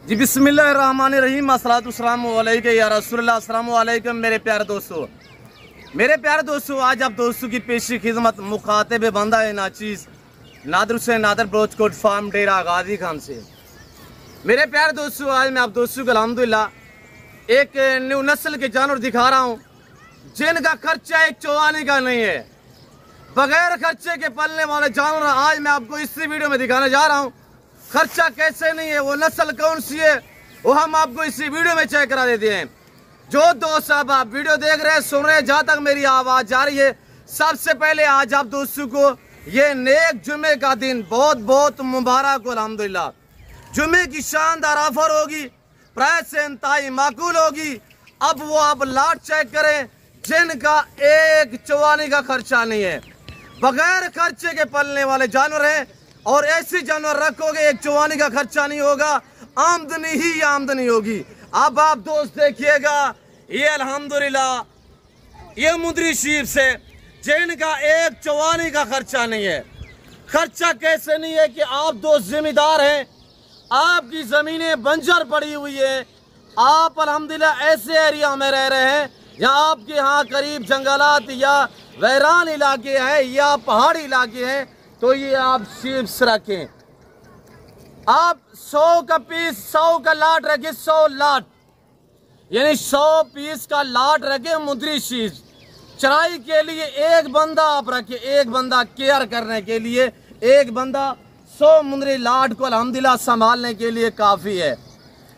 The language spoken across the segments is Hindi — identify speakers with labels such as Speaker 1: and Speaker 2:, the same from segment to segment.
Speaker 1: जी बिस्मिल्लाहिर्रहमानिर्रहीम अस्सलातुस्सलामु अलैका या रसूलल्लाह। अस्सलामु अलैकुम मेरे प्यारे दोस्तों, आज आप दोस्तों की पेशी खिदमत मुखातिब बंदा है नाचीज़ नादर हुसैन नादर ब्रोचकोट फार्म डेरा गाजी खान से। मेरे प्यारे दोस्तों, आज मैं आप दोस्तों को अल्हम्दुलिल्लाह एक न्यू नस्ल के जानवर दिखा रहा हूँ जिनका खर्चा एक चौवानी का नहीं है। बगैर खर्चे के पलने वाले जानवर आज मैं आपको इसी वीडियो में दिखाने जा रहा हूँ। खर्चा कैसे नहीं है, वो नस्ल कौन सी है, वो हम आपको इसी वीडियो में चेक करा देते हैं। जो दोस्त अब आप वीडियो देख रहे हैं, सुन रहे हैं, जहाँ तक मेरी आवाज़ जा रही है, सबसे पहले आज आप दोस्तों को ये नेक जुमे का दिन बहुत बहुत मुबारक हो। अल्हम्दुलिल्लाह जुमे की शानदार ऑफर होगी, प्राइस से इंतहाई माकूल होगी। अब वो आप लाट चेक करें जिनका एक चौवानी का खर्चा नहीं है। बगैर खर्चे के पलने वाले जानवर हैं और ऐसे जानवर रखोगे एक चौवानी का खर्चा नहीं होगा, आमदनी ही आमदनी होगी। अब आप दोस्त देखिएगा, ये अल्हम्दुलिल्लाह ये मुंदरी शीप से जिनका एक चौवानी का खर्चा नहीं है। खर्चा कैसे नहीं है कि आप दोस्त जिम्मेदार हैं, आपकी ज़मीनें बंजर पड़ी हुई है, आप अल्हम्दुलिल्लाह ऐसे एरिया में रह रहे हैं जहाँ आपके यहाँ करीब जंगलात या वैरान इलाके हैं या पहाड़ी इलाके हैं, तो ये आप शीप्स रखें। आप 100 का पीस 100 का लाट रखें, 100 लाट यानी 100 पीस का लाट रखें। मुंदरी शीप्स चराई के लिए एक बंदा आप रखें, एक बंदा केयर करने के लिए, एक बंदा 100 मुंदरी लाट को अल्हम्दुलिल्लाह संभालने के लिए काफ़ी है।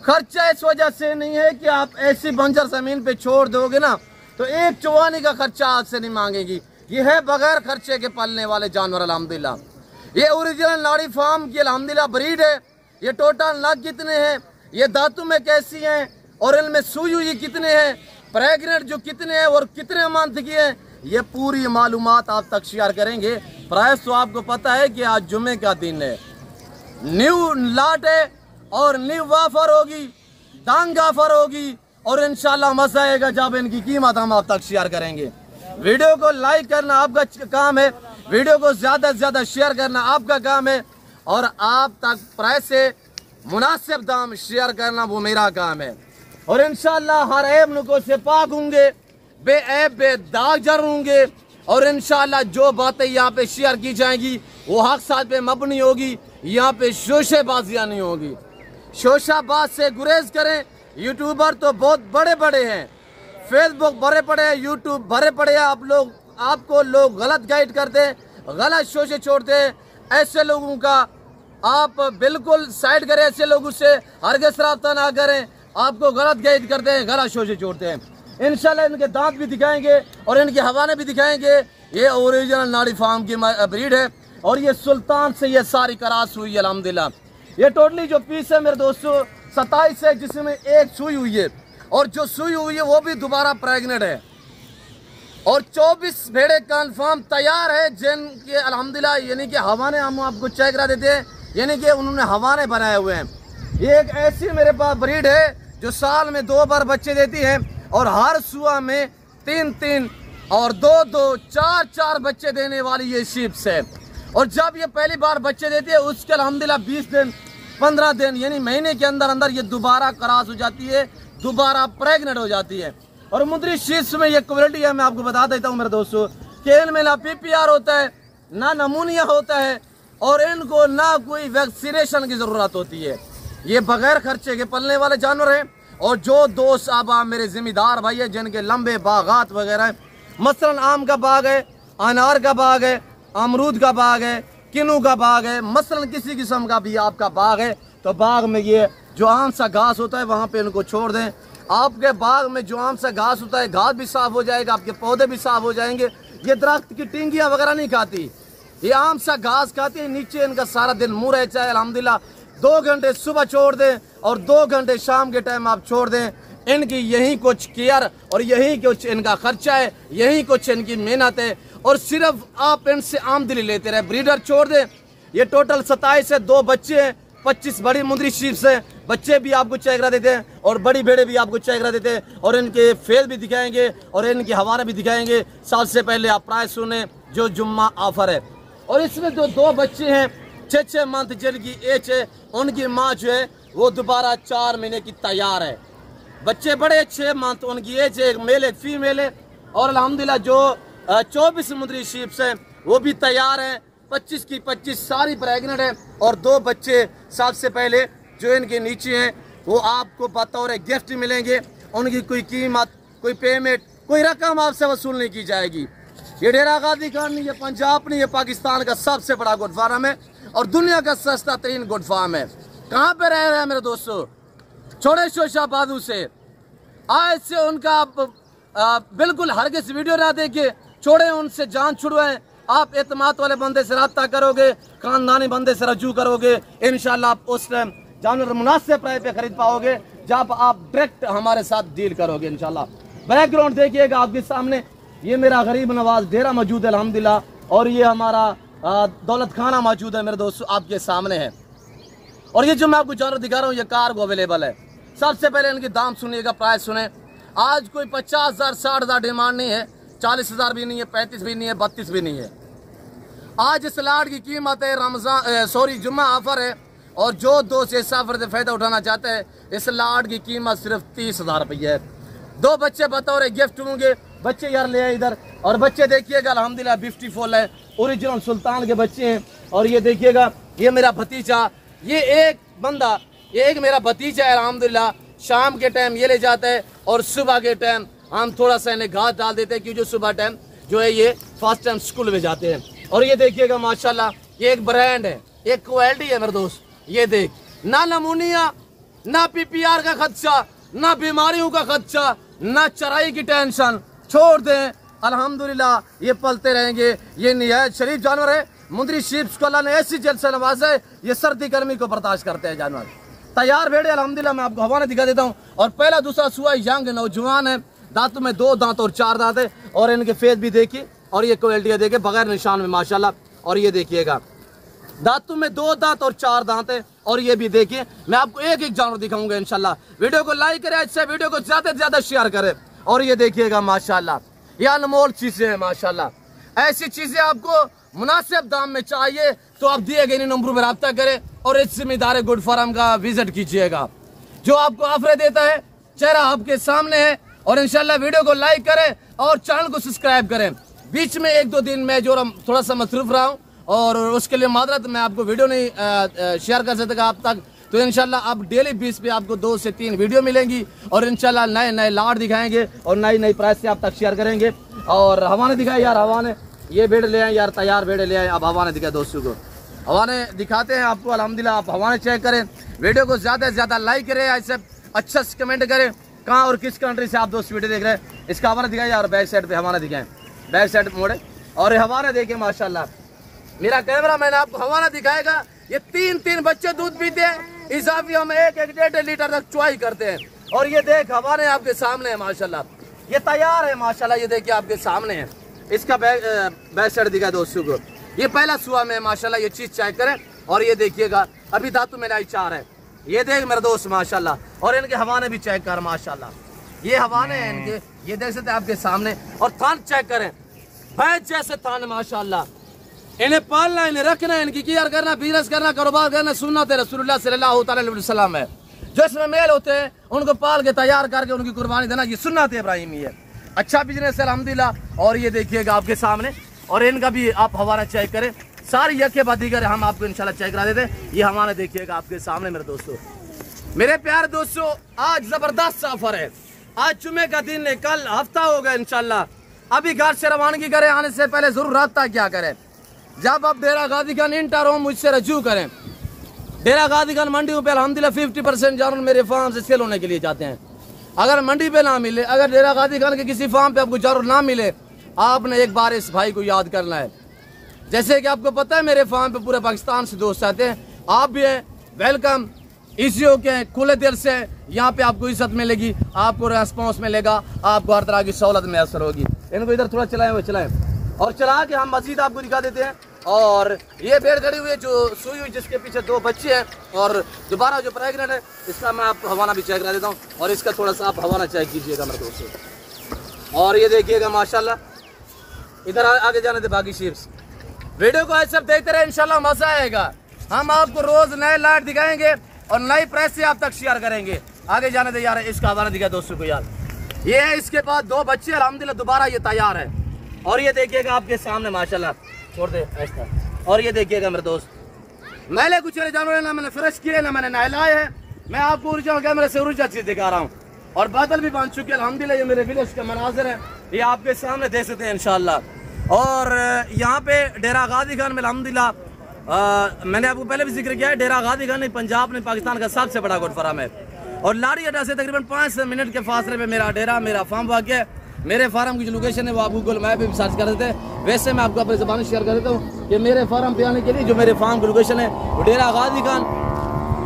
Speaker 1: खर्चा इस वजह से नहीं है कि आप ऐसी बंजर ज़मीन पे छोड़ दोगे ना तो एक चौवानी का खर्चा आपसे नहीं मांगेगी। ये है बगैर खर्चे के पलने वाले जानवर अल्हम्दुलिल्लाह। ये ओरिजिनल नाड़ी फार्म की अल्हम्दुलिल्लाह ब्रीड है। ये टोटल नग कितने हैं, ये दांतों में कैसी हैं और इनमें सुई हुई कितने हैं, प्रेग्नेंट जो कितने हैं और कितने मंथ की हैं, ये पूरी मालूमात आप तक शेयर करेंगे। प्राइस तो आपको पता है कि आज जुमे का दिन है, न्यू लाट है और न्यू ऑफर होगी, दांग ऑफर होगी और इंशाल्लाह मजा आएगा जब इनकी कीमत हम आप तक शेयर करेंगे। वीडियो को लाइक करना आपका काम है, वीडियो को ज़्यादा से ज़्यादा शेयर करना आपका काम है और आप तक प्राइस से मुनासिब दाम शेयर करना वो मेरा काम है। और इंशाल्लाह हर ऐब नुको से पाक होंगे, बेऐब बेदाग जरूर होंगे और इंशाल्लाह जो बातें यहाँ पे शेयर की जाएंगी वो हक साथ पे मबनी होगी। यहाँ पे शोशेबाजियाँ नहीं होगी। शोशाबाज से गुरेज करें। यूट्यूबर तो बहुत बड़े बड़े हैं, फेसबुक भरे पड़े हैं, यूट्यूब भरे पड़े हैं। आपको लोग गलत गाइड करते हैं, गलत शोशे छोड़ते हैं। ऐसे लोगों का आप बिल्कुल साइड करें, ऐसे लोगों से हरगिज़ रब्ता ना करें। आपको गलत गाइड करते हैं, गलत शोशे छोड़ते हैं। इंशाल्लाह इनके दांत भी दिखाएंगे और इनके हवाने भी दिखाएंगे। ये ओरिजिनल नाड़ी फार्म की ब्रीड है और ये सुल्तान से ये सारी करास हुई है अल्हम्दुलिल्लाह। ये टोटली जो पीस है मेरे दोस्तों 27 है, जिसमें एक सुई हुई है और जो सुई हुई है वो भी दोबारा प्रेग्नेंट है और 24 भेड़े कन्फर्म तैयार है जिनके अल्हम्दुलिल्लाह यानी कि हवाने हम आपको चेक करा देते हैं, यानी कि उन्होंने हवाने बनाए हुए हैं। ये एक ऐसी मेरे पास ब्रीड है जो साल में 2 बार बच्चे देती है और हर सुबह में 3-3 और 2-2 4-4 बच्चे देने वाली ये शीप्स है। और जब ये पहली बार बच्चे देती है उसके अल्हम्दुलिल्लाह 20 दिन 15 दिन यानी महीने के अंदर अंदर ये दोबारा क्रॉस हो जाती है, दोबारा प्रेग्नेंट हो जाती है। और मुंदरी शीप्स में ये क्वालिटी है, मैं आपको बता देता हूँ मेरे दोस्तों कि इनमें ना PPR होता है, ना नमूनिया होता है और इनको ना कोई वैक्सीनेशन की ज़रूरत होती है। ये बगैर खर्चे के पलने वाले जानवर हैं। और जो दोस्त अब मेरे ज़िम्मेदार भाई है जिनके लंबे बागात वगैरह हैं, मसलन आम का बाग है, अनार का बाग है, अमरूद का बाग है, किन्नू का बाग है, मसलन किसी किस्म का भी आपका बाग है, तो बाग में ये जो आम सा घास होता है वहाँ पे इनको छोड़ दें। आपके बाग में जो आम सा घास होता है, घास भी साफ़ हो जाएगा, आपके पौधे भी साफ़ हो जाएंगे। ये दरख्त की टिंगियाँ वगैरह नहीं खाती, ये आम सा घास खाती है। नीचे इनका सारा दिन मुँह रहता है अल्हम्दुलिल्लाह। 2 घंटे सुबह छोड़ दें और 2 घंटे शाम के टाइम आप छोड़ दें। इनकी यही कुछ केयर और यही कुछ इनका खर्चा है, यही कुछ इनकी मेहनत है और सिर्फ आप इनसे आमदनी लेते रहे। ब्रीडर छोड़ दें। ये टोटल 27 है, 2 बच्चे हैं, 25 बड़ी मुंदरी शीप्स हैं। बच्चे भी आपको चेक करा देते हैं और बड़ी भेड़े भी आपको चेक करा देते हैं और इनके फेस भी दिखाएंगे और इनके हवाले भी दिखाएंगे। सबसे पहले आप प्राइस सुने जो जुम्मा ऑफर है। और इसमें जो 2 बच्चे हैं 6-6 मंथ जिनकी एज है, उनकी माँ जो है वो दोबारा 4 महीने की तैयार है। बच्चे बड़े 6 मंथ उनकी एज है, एक मेल एक फीमेल है। और अल्हम्दुलिल्लाह जो 24 समुद्री शीप्स हैं वो भी तैयार हैं। 25 की 25 सारी प्रेग्नेंट है और 2 बच्चे सबसे पहले जो इनके नीचे हैं वो आपको बतौर गिफ्ट मिलेंगे। उनकी कोई कीमत, कोई पेमेंट, कोई रकम आपसे वसूल नहीं की जाएगी। ये डेरा गाजी खान नहीं, ये पंजाब नहीं, ये पाकिस्तान का सबसे बड़ा गुड फार्म है और दुनिया का सस्ता तरीन गुड फार्म है। कहाँ पे रह रहे हैं मेरे दोस्तों? छोटे शोशाबादू से। आज से उनका आप बिल्कुल हरगिज़ वीडियो ना देखिए, छोड़े उनसे जान छुड़वाएं। आप एतमाद वाले बंदे से रब्ता करोगे, खानदानी बंदे से रजू करोगे, इंशाल्लाह आप उस टाइम जानवर मुनासिब प्राइस पे खरीद पाओगे जब आप डायरेक्ट हमारे साथ डील करोगे इंशाल्लाह। बैकग्राउंड देखिएगा आपके सामने, ये मेरा गरीब नवाज डेरा मौजूद है अल्हम्दुलिल्लाह, और ये हमारा दौलत खाना मौजूद है मेरे दोस्तों आपके सामने है। और ये जो मैं आपको जानवर दिखा रहा हूँ ये कार्गो अवेलेबल है। सबसे पहले इनके दाम सुनिएगा, प्राइस सुने। आज कोई 50,000 60,000 डिमांड नहीं है, 40,000 भी नहीं है, 35 भी नहीं है, 32 भी नहीं है। आज इस लाट की कीमत है जुम्मा ऑफर है और जो 2 से सफर से फायदा उठाना चाहते हैं इस लाट की कीमत सिर्फ 30,000 रुपये है। 2 बच्चे बतौर गिफ्ट होंगे। बच्चे यार ले आए इधर, और बच्चे देखिएगा अल्हम्दुलिल्लाह ब्यूटीफुल है, ओरिजिनल सुल्तान के बच्चे हैं। और ये देखिएगा ये मेरा भतीजा, ये एक बंदा, ये एक मेरा भतीजा है अल्हम्दुलिल्लाह। शाम के टाइम ये ले जाता है और सुबह के टाइम हम थोड़ा सा इन्हें घास डाल देते हैं, क्योंकि जो सुबह टाइम जो है ये फर्स्ट टाइम स्कूल में जाते हैं। और ये देखिएगा माशाल्लाह ये एक ब्रांड है, एक क्वालिटी है मेरे दोस्त। ये देख, ना नमूनिया, ना PPR का खदशा, ना बीमारियों का खदशा, ना चराई की टेंशन। छोड़ दें, अल्हम्दुलिल्लाह ये पलते रहेंगे। ये निहायत शरीफ जानवर है। मुंदरी शीप्स को अल्लाह ने ऐसी जल से नवाजा है, ये सर्दी गर्मी को बर्दाश्त करते हैं जानवर। तैयार भेड़े अल्हम्दुलिल्लाह मैं आपको हवाने दिखा देता हूँ। और पहला दूसरा सुआ यंग नौजवान है, दांतों में 2 दांत और 4 दांत है। और इनके फेस भी देखिए और ये क्वालिटी देखिए बगैर निशान में माशाल्लाह। और ये देखिएगा दांतों में 2 दांत और 4 दांत है। और ये भी देखिए, मैं आपको एक एक जानवर दिखाऊंगा इंशाल्लाह। वीडियो को लाइक करें, अच्छा वीडियो को ज्यादा से ज्यादा शेयर करें। और ये देखिएगा माशाल्लाह ये अनमोल चीजें हैं माशाल्लाह। ऐसी चीजें आपको मुनासिब दाम में चाहिए तो आप दिए गए नंबरों में रब्ता करें और इस जिम्मेदार गुड फार्म का विजिट कीजिएगा। जो आपको ऑफर देता है चेहरा आपके सामने है। और इंशाल्लाह वीडियो को लाइक करें और चैनल को सब्सक्राइब करें। बीच में 1-2 दिन में जो थोड़ा सा मसरूफ रहा हूँ और उसके लिए मादरत, मैं आपको वीडियो नहीं शेयर कर सकता आप तक। तो इंशाल्लाह अब डेली बेस पे आपको 2 से 3 वीडियो मिलेंगी और इंशाल्लाह नए नए लाट दिखाएंगे और नई नई प्राइस से आप तक शेयर करेंगे। और हवाने दिखाए यार, हवाने ये भेड़ ले आए यार, तैयार भेड़ ले आए। अब हवाने दिखाए दोस्तों को, हवाने दिखाते हैं आपको अल्हम्दुलिल्लाह। आप हवाने चेक करें, वीडियो को ज़्यादा से ज़्यादा लाइक करें, ऐसे अच्छा से कमेंट करें कहाँ और किस कंट्री से आप दोस्त वीडियो देख रहे हैं। इसका हवाना दिखाए यार, बैक साइड पे हवाना दिखाएं, बैक साइड मोड़े और हवाना देखें माशाल्लाह। मेरा कैमरा मैन आपको हवाना दिखाएगा। ये 3-3 बच्चे दूध पीते हैं, इजाफी हम 1-1.5 लीटर तक चुआई करते हैं। और ये देख हवाने आपके सामने है माशाल्लाह, ये तैयार है माशाल्लाह। ये देखिए आपके सामने है, इसका बैक साइड दिखाए दोस्तों को। ये पहला सुआ में माशाल्लाह, ये चीज चेक करें। और ये देखिएगा अभी धातु में लाई 4 है। ये देख मेरे दोस्त माशाल्लाह। और इनके हवाने भी चेक कर माशाल्लाह, ये हवाने हैं इनके, ये देख सकते हैं आपके सामने। और थान चेक करें, भैंस जैसे थान माशाल्लाह। इन्हें पालना, इन्हें रखना, इनकी केयर करना, बिजनेस करना, कारोबार करना सुन्नत रसूलुल्लाह सल्लल्लाहु अलैहि वसल्लम है। जो इसमें मेल होते हैं उनको पाल के तैयार करके उनकी कुर्बानी देना, ये सुन्नत इब्राहिमी है। अच्छा बिजनेस है अल्हम्दुलिल्लाह। और ये देखिएगा आपके सामने, और इनका भी आप हवाला चेक करें। सारी यके बाती करें, हम आपको इंशाल्लाह चेक करा देते हैं। ये हमारा देखिएगा आपके सामने मेरे दोस्तों। मेरे प्यारे दोस्तों, आज जबरदस्त ऑफर है। आज जुमे का दिन है, कल हफ्ता होगा इंशाल्लाह। अभी घर से रवानगी करें, आने से पहले जरूर रब्ता क्या करें। जब आप डेरा गाजी खान इंटर हो मुझसे रजू करें। डेरा गाजी खान मंडियों पे अल्हम्दुलिल्लाह 50% जानवर मेरे फार्म से सेल होने के लिए जाते हैं। अगर मंडी पे ना मिले, अगर डेरा गाजी खान के किसी फार्म पे आपको जानवर ना मिले, आपने एक बार इस भाई को याद करना है। जैसे कि आपको पता है मेरे फार्म पे पूरे पाकिस्तान से दोस्त आते हैं, आप भी हैं, वेलकम। इसी हो के खुले दिल से यहाँ पे आपको इज्जत मिलेगी, आपको रेस्पॉन्स मिलेगा, आपको हर तरह की सहूलत मैसर होगी। इनको इधर थोड़ा चलाएं, वो चलाएं और चला के हम मस्जिद आपको दिखा देते हैं। और ये भेड़ खड़ी हुई है जो सुई हुई, जिसके पीछे 2 बच्चे हैं और दोबारा जो प्रेगनेंट है, इसका मैं आपको हवाना भी चेक करा देता हूँ। और इसका थोड़ा सा आप हवाना चेक कीजिएगा मेरे दोस्तों। और ये देखिएगा माशाल्लाह, इधर आगे जाने दे बाकी शीप्स। वीडियो को ऐसे देखते रहे, इंशाल्लाह मजा आएगा। हम आपको रोज नए लाट दिखाएंगे और नई प्रेस से आप तक शेयर करेंगे। आगे जाने दे यार, इसका हवाला दिया दोस्तों को यार। ये है इसके पास 2 बच्चे, अल्हम्दुलिल्लाह दोबारा ये तैयार है। और ये देखिएगा आपके सामने माशाल्लाह, छोड़ दे ऐसा। और ये देखिएगा मेरे दोस्त, मैले कुछ जानवर ना मैंने फ्रेश किए ना मैंने नहलाए हैं। मैं आपको ऊर्जा कैमरे से ऊर्जा चीज दिखा रहा हूँ। और बादल भी बन चुके हैं अल्हम्दुलिल्लाह। ये मेरे विलेज का मनाजिर है, ये आपके सामने देख सकते हैं इंशाल्लाह। और यहाँ पे डेरा गाजी खान में अल्हम्दुलिल्लाह मैंने आपको पहले भी जिक्र किया है, डेरा गाजी खान पंजाब में पाकिस्तान का सबसे बड़ा गोट फार्म है। और लाड़ी अड्डा से तकरीबन 5 मिनट के फासले पे मेरा डेरा, मेरा फार्म वाक़ है। मेरे फार्म की जो लोकेशन है वो आप गूगल मैप पे भी सर्च कर देते हैं। वैसे मैं आपको अपनी ज़बान शेयर कर देता हूँ कि मेरे फार्म पे आने के लिए जो मेरे फार्म की लोकेशन है वो डेरा गाजी खान,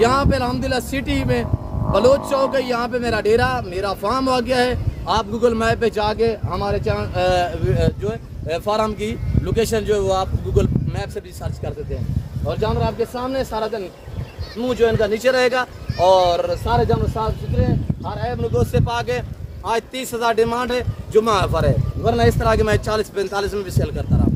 Speaker 1: यहाँ पे अल्हम्दुलिल्लाह सिटी में बलोच चौक है। यहाँ पे मेरा डेरा, मेरा फार्म आ गया है। आप गूगल मैप पे जाके हमारे जो है फार्म की लोकेशन जो है वो आप गूगल मैप से भी सर्च कर देते हैं। और जानवर आपके सामने सारा दिन मुँह जो है इनका नीचे रहेगा और सारे जानवर साफ सुथरे हैं, हर ऐब नुगोश से पाके। आज 30,000 डिमांड है, जुम्मा ऑफर है, वरना इस तरह के मैं 40-45 में भी सेल करता रहा।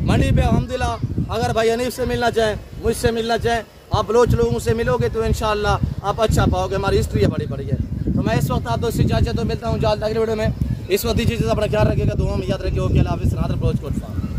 Speaker 1: मंडी पे अल्हम्दुलिल्लाह अगर भाई अनीफ से मिलना चाहें, मुझसे मिलना चाहें, आप बलोच लोगों से मिलोगे तो इंशाअल्लाह आप अच्छा पाओगे। हमारी हिस्ट्री है बड़ी बड़ी है। तो मैं इस वक्त आप दोस्ती चाचा तो मिलता हूँ जल्द अगले वीडियो में। इस वक्त दीजिए अपना ख्याल रखिएगा, दुआ में याद रखिए। ओके, अल्लाह हाफ़िज़। नादर बलोच कोट फार्म।